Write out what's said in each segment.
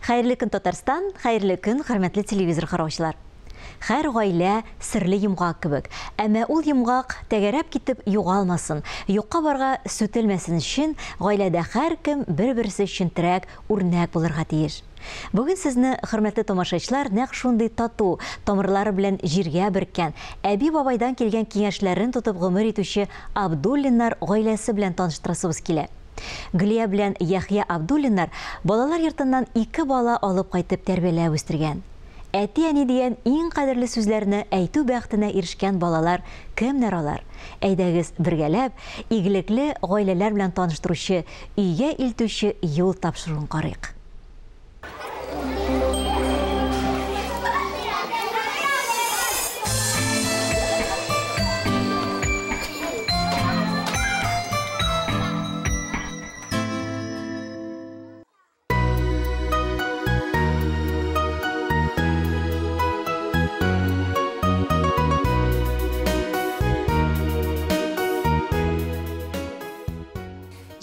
Xayrlı gün Татарстан, xayrlı gün hörmətli televizor qarawçılar. Hər гаилә серле йомгак кебек. Әмма ул йомгак тәгәрәп китеп югалмасын, юкка барга сүтелмәсен өчен гаиләдә һәркем бер-берсе өчен терәк, үрнәк булырга тиеш. Бүген сезне, хөрмәтле тамашачылар, нәкъ шундый тату, тамырлары белән җиргә берккән, әби-бабайдан килгән киңәшләрен тотып гомер итүче Абдуллиннар гаиләсе белән таныштырасыбыз килә. Гөлия белән Яхья Абдуллиннар балалар йортыннан 2 бала алып кайтып тәрбияләп үстергән. Әти-әни дигән иң кадерле сүзләрне әйтү бәхетенә ирешкән балалар кемнәр алар? Әйдәгез бергәләп игелекле гаиләләр белән таныштыручы, өйгә илтүче юл тапшыруын карыйк.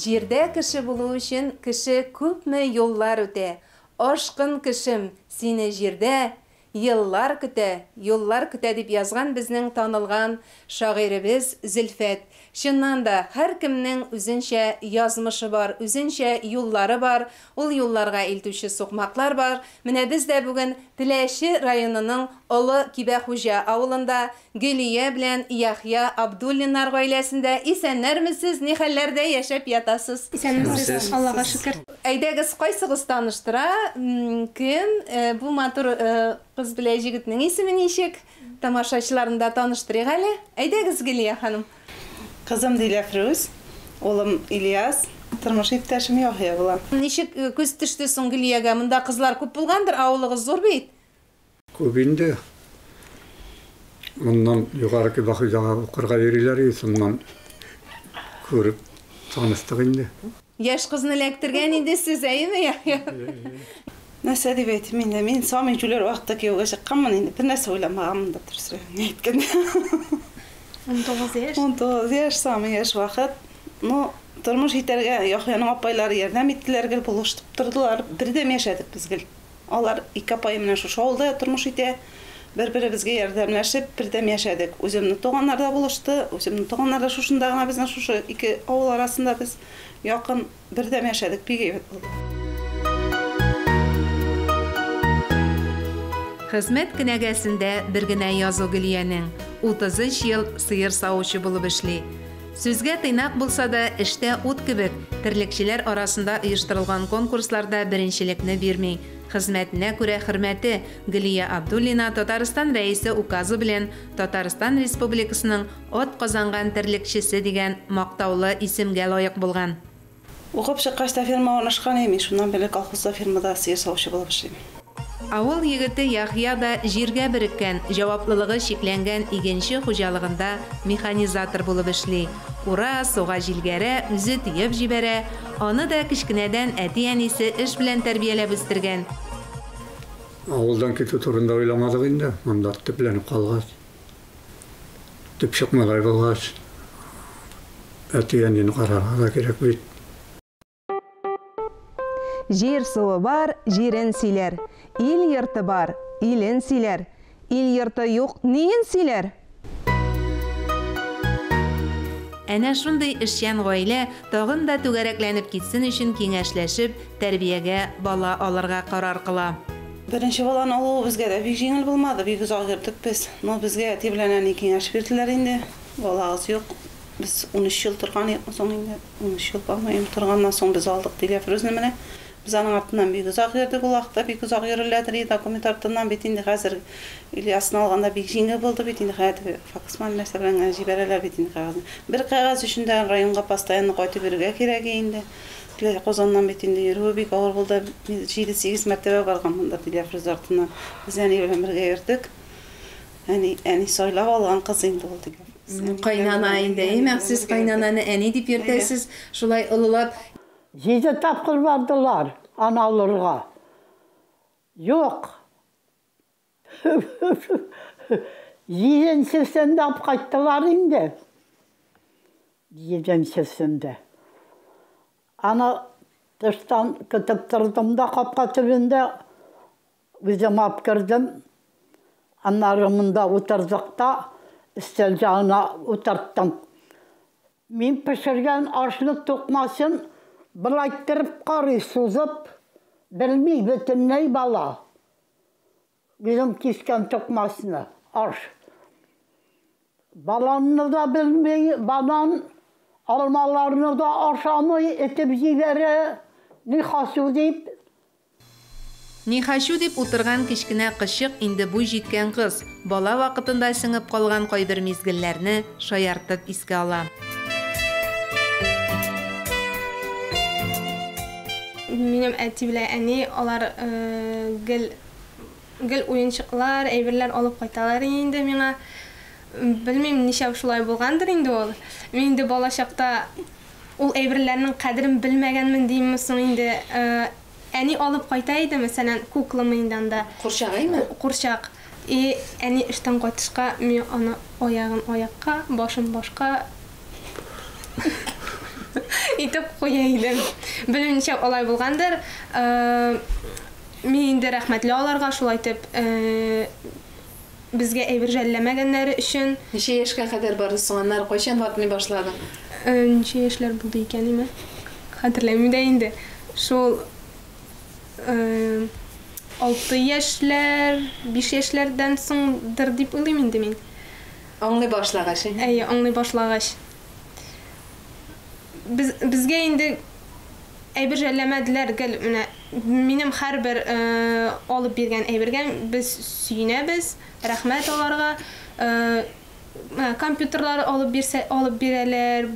Җирдә кеше булу өчен кеше күпме юллар үтә. Ашкын кешем, сине җирдә еллар көтә дип язган безнең танылган шагыйребез Зөлфәт. Чыннан да һәркемнең үзенчә язмышы бар, үзенчә юллары бар, ул юлларга илтүче сукмаклар бар. Менә без дә бүген Теләче районының Олы Кибәхуҗа авылында Гөлия белән Яхья Абдуллиннар гаиләсендә исәннәрмесез, ни хәлләрдә яшәп ятасыз? Исәнмесез, Аллага шөкер. Әйдәгез, кайсыгыз таныштыра? Кем бу матур кыз белән җегетнең исеме ничек? Тамашачыларны да таныштырыйк әле. Әйдәгез, Гөлия ханым. Кызым Диләфрүз, улым Ильяс, тормыш иптәшем Яхья була. Ничек күз төште соң Гөлиягә? Монда кызлар күп булгандыр, авылыгыз зур бит. Күп инде. Моннан югарыки бакыйга укырга йөриләр, соннан күреп таныштык инде. Яшь кызны эләктергән инде сез, әйеме, Яхья? Нәрсә дип әйтим инде, мин Сами җүләр вакытта кияүгә чыкканмын инде. Бер нәрсә уйламаган да турысы. Ни әйткән? 19 яшь. 19 яшь, Сами яшь вакыт. Ну, тормыш итәргә Яхьяның апайлары ярдәм иттеләр, гел булыштып тордылар. Бердәм яшәдек без гел. Алар 2 апай менән шушы авылда тормыш итә. Бер-беребезгә ярдәмләшеп, бердәм яшәдек. Үземнең туганнар да булышты, үземнең туганнар да шушында гына безнең шушы 2 авыл арасында без якын бердәм яшәдек. Бик әйбәт булды. Хезмәт кенәгәсендә бер генә язу Гөлиянең 33 ел сыер саучы булып эшли. Сүзгә тыйнак булса да, эштә ут кебек, терлекчеләр арасында оештырылган конкурсларда беренчелекне бирми. Хезмәтенә күрә хөрмәте Гөлия Абдуллина Татарстан рәисе указы белән Татарстан Республикасының ат казанган терлекчесе дигән мактаулы исемгә лаек булган. Укып чыккач та фирма орнашкан име, шуннан белән колхозда фирмада сыер саучы булып эшлим. Авыл егете Яхья да җиргә береккән, җаваплылыгы шикләнгән игенче хуҗалыгында механизатор булып эшли. Ура, суга җилгәрә, үзе тиеп җибәрә. Аны да кичкенәдән әти-әнисе эш белән тәрбияләп үстергән. Авылдан китү турында уйламадык инде, монда төпләнеп калгач. Төп чыкмагай булгач, әти-әнине карарга да кирәк бит. Жер суы бар, җирен сөйләр. Ил йорты бар, илен сөйләр. Ил йорты юк, ниен сөйләр? Әнә шундый эшчән гаилә тагын да түгәрәкләнеп китсен өчен киңәшләшеп, тәрбиягә бала алырга карар кыла. Беренче баланы алу безгә дә бик җиңел булмады, бик озак йөрдек без. Но безгә әти белән әни киңәш бирделәр инде. Балагыз юк. Без 13 ел торган идек, соң инде 13 ел булмаем торганнан соң без алдык Диләфрүзне менә. Biz аның артынан бик озак йөрдек, ул вакытта бик озак йөреләдер, документ артыннан бит инде хәзер Ильясны алганда бик җиңел булды бит инде хәзер факсман нәрсә белән җибәрәләр бит инде кагазны. Бер кагаз өчен дә районга постоянно кайтып йөрергә кирәк инде. Казаннан бит инде йөрү бик авыр булды. 7-8 мәртәбә барган монда Диләфрүз артыннан. Без әни белән бергә йөрдек. Әни сайлап алган кыз инде ул диген. Кайнана инде, сез кайнананы әни дип йөртәсез, шулай ылылап. 7 тапкыр бардылар аналарга. Юк. 7-сендә алып кайттылар инде. 7-сендә. Ана Dıştan kütüp durdum da kapka tübünde bizim apkırdım. Anlarımında oturduk da üstel canına oturttum. Мен pişirgen aşlı tukmasın bılaktırıp karı suzup bilmey bütünley bala. Bizim kisken tukmasını aş. Balanını da bilmey, balan almalarını da aşamı etip jibere nihasü deyip. Нихашу дип утырган кичкенә кышык инде буй җиткән кыз бала вакытында сеңеп калган кайбер мизгелләрне шаяртып искә ала. Минем әти белән әни алар гел уенчыклар, әйберләр алып кайталар инде миңа. Белмим, ничә шулай булгандыр инде ул. Мин инде бала чакта ул әйберләрнең кадерен белмәгәнмен димме соң инде әни алып кайта иде, мәсәлән, кукламыйдан да. Курчагаймы? Курчак. Әни эштән кайтышка мин аны аягын аякка, башын башка итеп куя идем. Белмичә алай булгандыр. Мин инде рәхмәтле аларга шулай итеп безгә әйбер жәлләмәгәннәре өчен. Ничә яшькә кадәр барысың, аннары кайчан ватмый башладың? Ничә яшьләр булды икән име? Хәтерләмим дә инде. Шул 6 яшьләр, 5 яшьләрдән соңдыр дип уйлыйм инде мин. Аңлый башлагач. Әйе, аңлый башлагач. Безгә инде әйбер жәлләмәделәр гел менә минем һәрбер алып биргән әйбергә без сөенәбез, рәхмәт аларга. Компьютерлар алып бирәләр,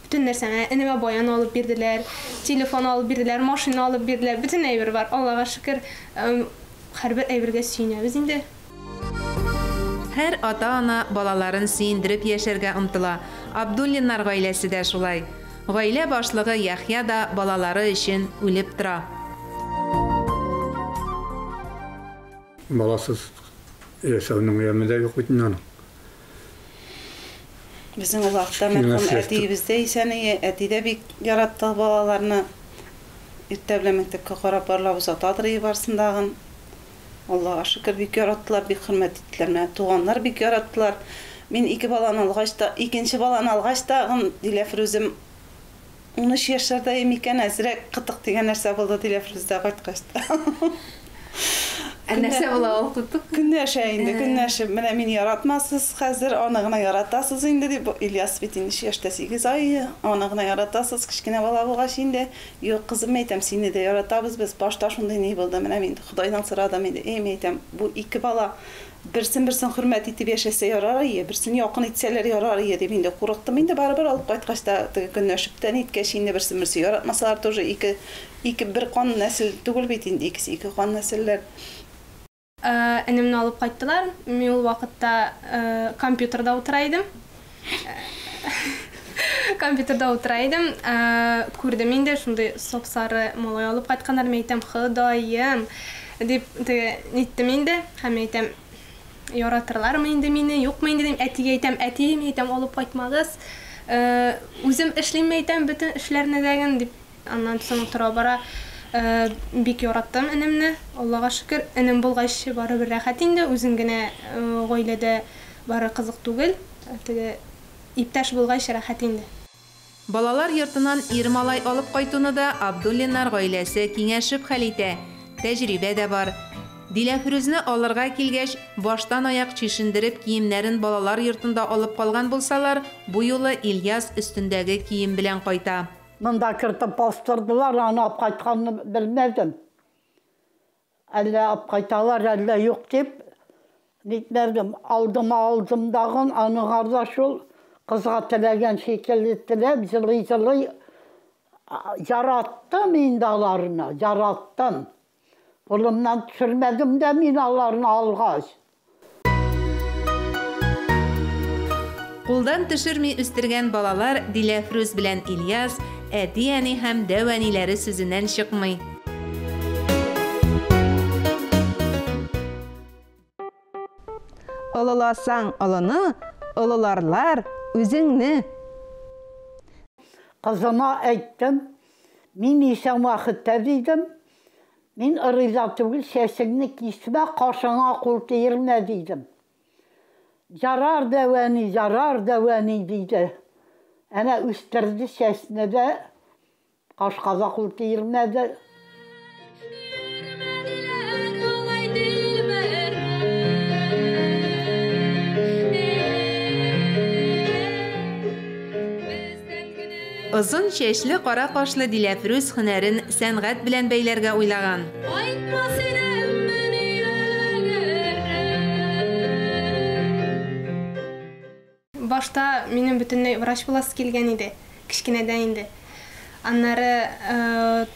bütün нәрсәне, энемә баян алып бирделәр, телефон алып бирделәр, машина алып бирделәр, bütün әйбер бар. Аллага шөкер, һәрбер әйбергә сөенәбез инде. Һәр ата-ана балаларын сөендереп яшәргә омтыла. Абдуллиннар гаиләсе дә шулай. Гаилә башлыгы Яхья да балалары өчен үлеп тора. Баласыз ясауның ямында юк бит аның. Безнең вакытта мәрхүм әтиебездә исәне, әти дә бик яратты балаларны. Иртә белән мәктәпкә карап барлап узатадыр барсындагын. Аллага шөкер бик яраттылар, бик хөрмәт иттеләр. Туганнар бик яраттылар. Мин ике баланы алгач та, икенче баланы алгач та, Диләфрүзем 13 яшьләрдә микән әзрәк кытык дигән нәрсә булды Диләфрүздә кайткач та. Нәрсә була ул кытык? Көннәшә инде, көннәшә. Менә мин яратмасыз хәзер, аны гына яратасыз инде дип Ильяс бит инде яшьтә 8 ай, аны гына яратасыз кичкенә бала булгач инде. Юк, кызым, әйтәм, сине дә яратабыз без. Башта шундый ни булды, менә мин Худайдан сорадым инде. Әйтәм, бу ике бала берсен хөрмәт итеп яшәсә ярар ие, берсен якын итсәләр ярар ие дип инде курыктым. Инде барыбер алып кайткач та көннәшептән иткәч инде берсен яратмасалар тоже ике бер кан нәсел түгел бит инде, икесе ике кан нәселләр. Энемне алып кайттылар. Мин ул вакытта компьютерда утыра идем. Күрдем инде шундый сапсары малай алып кайтканнар. Мен әйтәм, Ходаем дип ниттем инде. Һәм әйтәм, яратырлармы инде мине, юкмы инде дим. Әтигә әйтәм, алып кайтмагыз. Үзем эшлим әйтәм, bütün эшләрне дәгән дип. Аннан соң тора бара бик яраттым энемне. Аллага шөкер, энем булгач барыбер рәхәт инде. Үзем генә гаиләдә бары кызык түгел. Теге иптәш булгач рәхәт инде. Балалар йортынан ир малай алып кайтуны да Абдуллиннар гаиләсе киңәшеп хәл итә. Тәҗрибә дә бар. Диләфрүзне алырга килгәч, баштан аяк чишендереп киемнәрен балалар йортында алып калган булсалар, бу юлы Ильяс өстендәге кием белән кайта. Мында кертіп бастырдылар, аны алып қайтқанын білмедім. Әлі алып қайталар, әлі жоқ деп, нетмедім. Алдымдағын аны қардаш ол қызға тілеген шекелі тілеп, жылы жараттым индаларына, жараттым. Қолымнан түсірмедім де мен аларына алғаш. Кулдан төшерми үстергән балалар Диләфрүз белән Ильяс әти-әни һәм дәвәниләре сүзеннән чыкмый. Олыласаң олыны, олыларлар үзеңне. Қызыма әйттім, Мин исән вакытта дидем. Мин риза түгел, сәсеңне кисмә, кашыңа кул тиермә дидем. Жарар дәвәни диде. Әнә үстерде сәсне дә, кашкага кул тиермәде. Озын чәчле, кара кашлы Диләфрүз һөнәрен сәнгать белән бәйләргә уйлаган. Башта минем бөтенләй врач буласы килгән иде, кичкенәдән инде. Аннары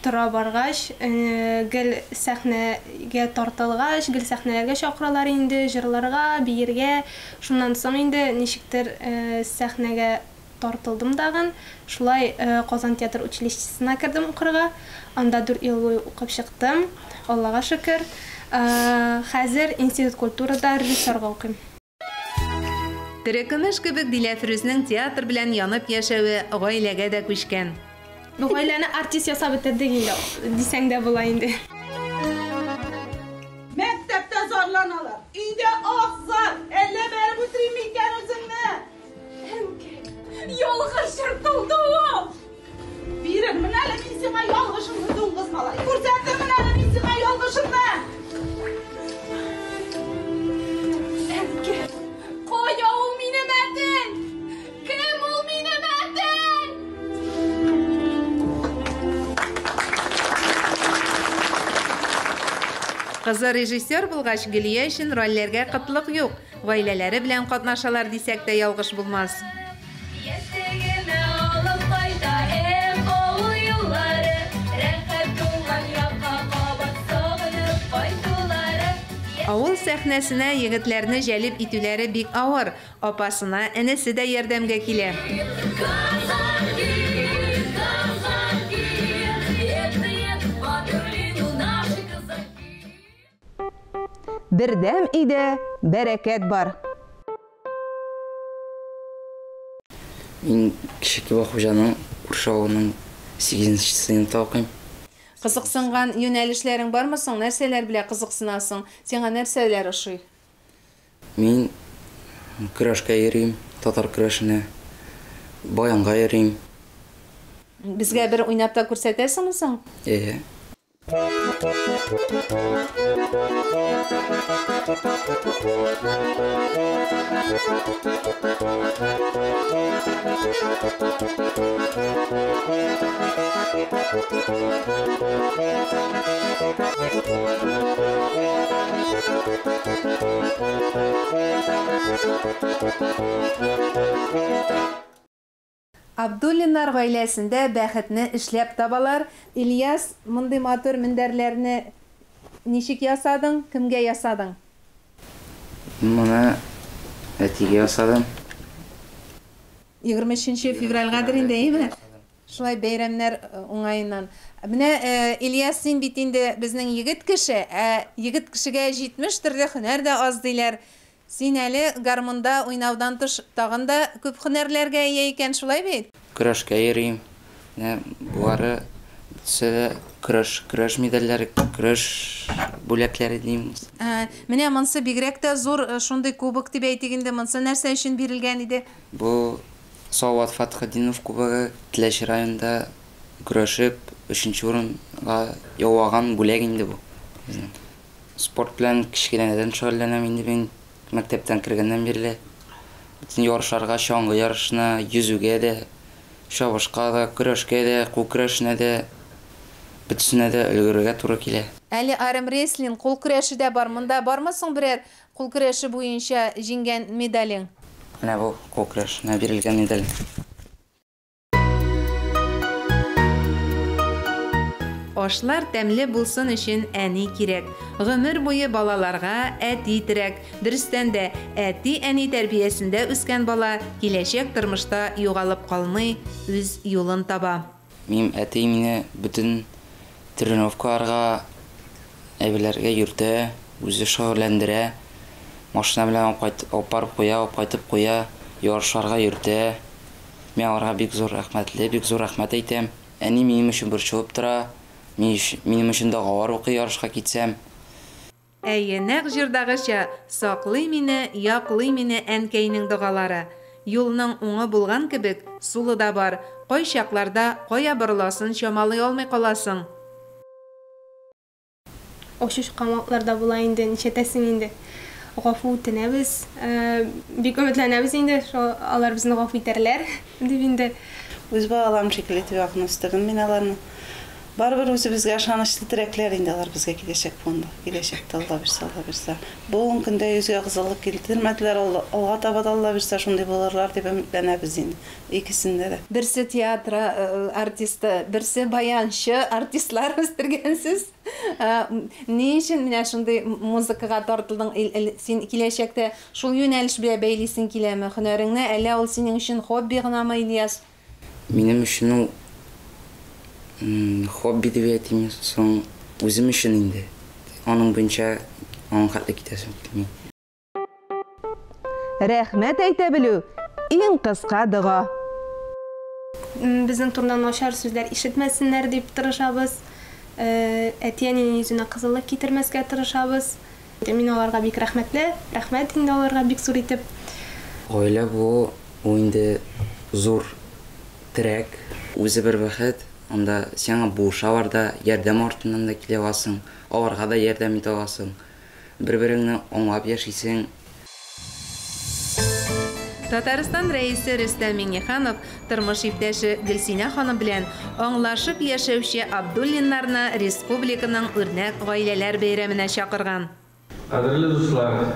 тора баргач, гел сәхнәгә тартылгач, гел сәхнәләргә чакыралар инде, җырларга, биергә. Шуннан соң инде ничектер сәхнәгә тартылдым дагын. Шулай Казан театр училищесына кирдем укырга. Анда 4 ел буе укып чыктым. Аллага шөкер. Хәзер институт культурада режиссерга укыйм. Терекемеш кебек Диләфрүзнең театр белән янып яшәве гаиләгә дә күчкән. Бу гаиләне артист ясап бетердек инде, дисәң дә була инде. Мәктәптә зарланалар. Өйдә ахзар. Әллә бәреп үтерим икән үзеңне? Ялгыш чыртылды ул. Бирен, менә әле мин сиңа ялгышымны дуңгыз малай. Күрсәтәм менә әле мин сиңа ялгышымны. Әнкә, кая ул минем әтен? Кем ул минем әтен? Кызы режиссер булгач, Гөлия өчен рольләргә кытлык юк. Гаиләләре белән катнашалар дисәк тә ялгыш булмас. Авыл сәхнәсенә егетләрне җәлеп итүләре бик авыр. Апасына энесе дә ярдәмгә килә. Бердәм иде бәрәкәт бар. Мин кичәке Бахуҗаның Куршавының 8нче сыйныфта укыйм. Кызыксынган юнәлешләрең бармы соң? Нәрсәләр белән кызыксынасың? Сиңа нәрсәләр ошый? Мин көрәшкә йөрим, татар көрәшенә, баянга йөрим. Безгә бер уйнап та күрсәтәсеңме соң? Абдуллиннар гаиләсендә бәхетне эшләп табалар. Ильяс, мондый матур мендәрләрне ничек ясадың? Кемгә ясадың? Моны әтигә ясадым. 23 февральгадыр инде, әйме? Шулай бәйрәмнәр уңайыннан. Менә Ильяс, син бит инде безнең егет кеше, егет кешегә 70 төрле һөнәр дә аз диләр. Син әле гармонда уйнаудан тыш тагын да күп һөнәрләргә ия икән, шулай бит? Көрәшкә йөрим. Булары көрәш медальләре, көрәш бүләкләре дим. Менә монсы бигрәк тә зур, шундый кубок дип әйтик инде, монсы нәрсә өчен бирелгән иде? Бу Салават Фатхетдинов кубогы Теләч районында көрәшеп 3нче урынга яулаган бүләк инде бу. Спорт белән кичкенәдән шөгыльләнәм инде мин. Мәктәптән кергәннән бирле. Бөтен ярышларга, чаңгы ярышына, йөзүгә дә, шабышка да, көрәшкә дә, кул көрәшенә дә, бөтенсенә дә өлгерергә туры килә. Әле армрестлинг, кул көрәше дә бар. Монда бармысың берәр кул көрәше буенча җиңгән медалең? Менә бу кул көрәшенә бирелгән медаль. Ашлар тәмле булсын өчен әни кирәк. Гомер буе балаларга әти терәк. Дөрестән дә, әти-әни тәрбиясендә үскән бала киләчәк тормышта югалып калмый, үз юлын таба. Минем әти мине бөтен тренировкаларга әйберләргә йөртә, үзе шөгыльләндерә. Машина белән апарып куя, кайтып куя, ярышларга йөртә. Мен аларга бик зур рәхмәтле, бик зур рәхмәт әйтәм. әни минем өчен борчылып тора, минем өчен дә авыр укый ярышка китсәм. Әйе, нәq җырдагыча, саклый мине, яклый мине әнкәйнең дугалары. Юлның уңы булган кебек, сулы да бар. Кай чакларда кая борыласын чамалый алмый каласың. Ошуш камакларда була инде, ничәтәсең инде. Гафу үтенәбез. Бик өметләнәбез инде, алар безне гафу итәрләр дип инде. Үз балаларым шикелле итеп якын үстердем мин аларны. Барыбер үзебезгә ышанычлы терәкләр инде алар безгә киләчәк фонда. Киләчәктә Алла бирсә. Бүгенге көндә йөзгә кызыллык килтермәделәр, алга таба да Алла бирсә шундый булырлар дип өметләнәбез инде. Икесендә дә. Берсе театр артисты, берсе баянчы артистлар үстергәнсез. Ни өчен менә шундый музыкага тартылдың? Син киләчәктә шул юнәлеш белән бәйлисең киләме? Һөнәреңне әллә ул синең өчен хобби гынамы, Ильяс? Минем өчен ул хобби дип әйтим, соң үзем өчен инде. Аның буенча аның хәтле китәсем килми. Рәхмәт әйтә белү иң кыска дога. Безнең турыдан начар сүзләр ишетмәсеннәр дип тырышабыз. Әтиянең йөзенә кызыллык китермәскә тырышабыз. Мин аларга бик рәхмәтле. Рәхмәт инде аларга бик зур итеп. Гаилә бу инде зур терәк, үзе бер бәхет. Анда сиңа буша бар да, ярдәм артыннан да килә аласың, аларга да ярдәм итә аласың. Бер-береңне аңлап яшисең. Татарстан рәисе Рөстәм Миңнеханов тормыш иптәше Гөлсинә ханым белән аңлашып яшәүче Абдуллиннарны республиканың үрнәк гаиләләр бәйрәменә чакырган. Кадерле дуслар,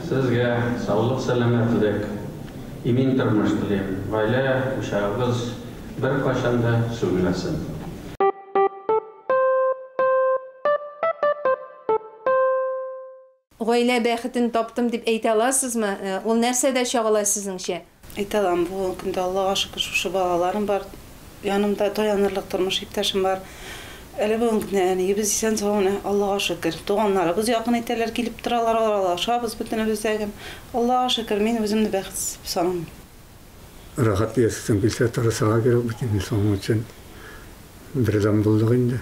сезгә саулык, сәламәтлек, имин тормыш телим. Гаилә ушагыз bir kaşanda sürgülesin. Гаилә бәхетен таптым дип әйтә аласызмы? Ул нәрсәдә чагыла сезнеңчә? Әйтә алам, бу көндә Аллага шөкер шушы балаларым бар. Янымда таянырлык тормыш иптәшем бар. Әле бүгенге без исән саулык, Аллага шөкер. Туганнарыбыз якын итәләр, килеп торалар, аралашабыз бөтенебездәге. Аллага шөкер, мин үземне бәхетсез саныйм. Rahat yaşasın bilse tarısağa gerek bütün son için birden bulduk indi.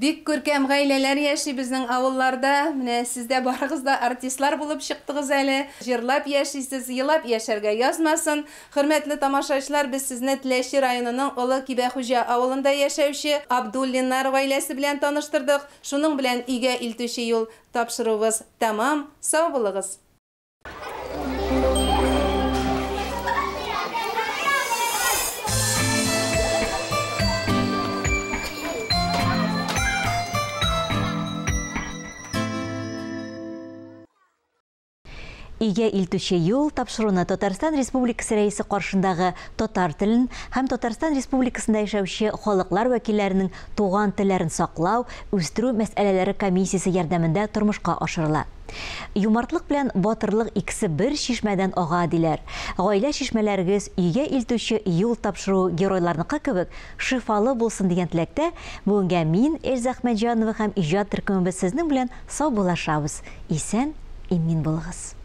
Бик күркәм гаиләләр яши безнең авылларда. Менә сездә барыгыз да артистлар булып чыктыгыз әле. Җырлап яшисез, елап яшәргә язмасын. Хөрмәтле тамашачылар, без сезне Теләче районының Олы Кибәхуҗа авылында яшәүче Абдуллиннар гаиләсе белән таныштырдык. Шуның белән өйгә илтүче юл тапшыруыбыз тәмам. Сау булыгыз. Өйгә илтүче юл тапшыруны Татарстан Республикасы рәисе каршындагы татар телен һәм Татарстан Республикасында яшәүче халыклар вәкилләренең туган телләрен саклау, үстерү мәсьәләләре комиссиясе ярдәмендә тормышка ашырыла. Юмартлык белән батырлык икесе бер чишмәдән ага диләр. Гаилә чишмәләрегез өйгә илтүче юл тапшыру геройларныкы кебек шифалы булсын дигән теләктә, бүгенгә мин Эльза Әхмәтҗанова һәм иҗат төркемебез сезнең белән сау булашабыз. Исән, имин булыгыз.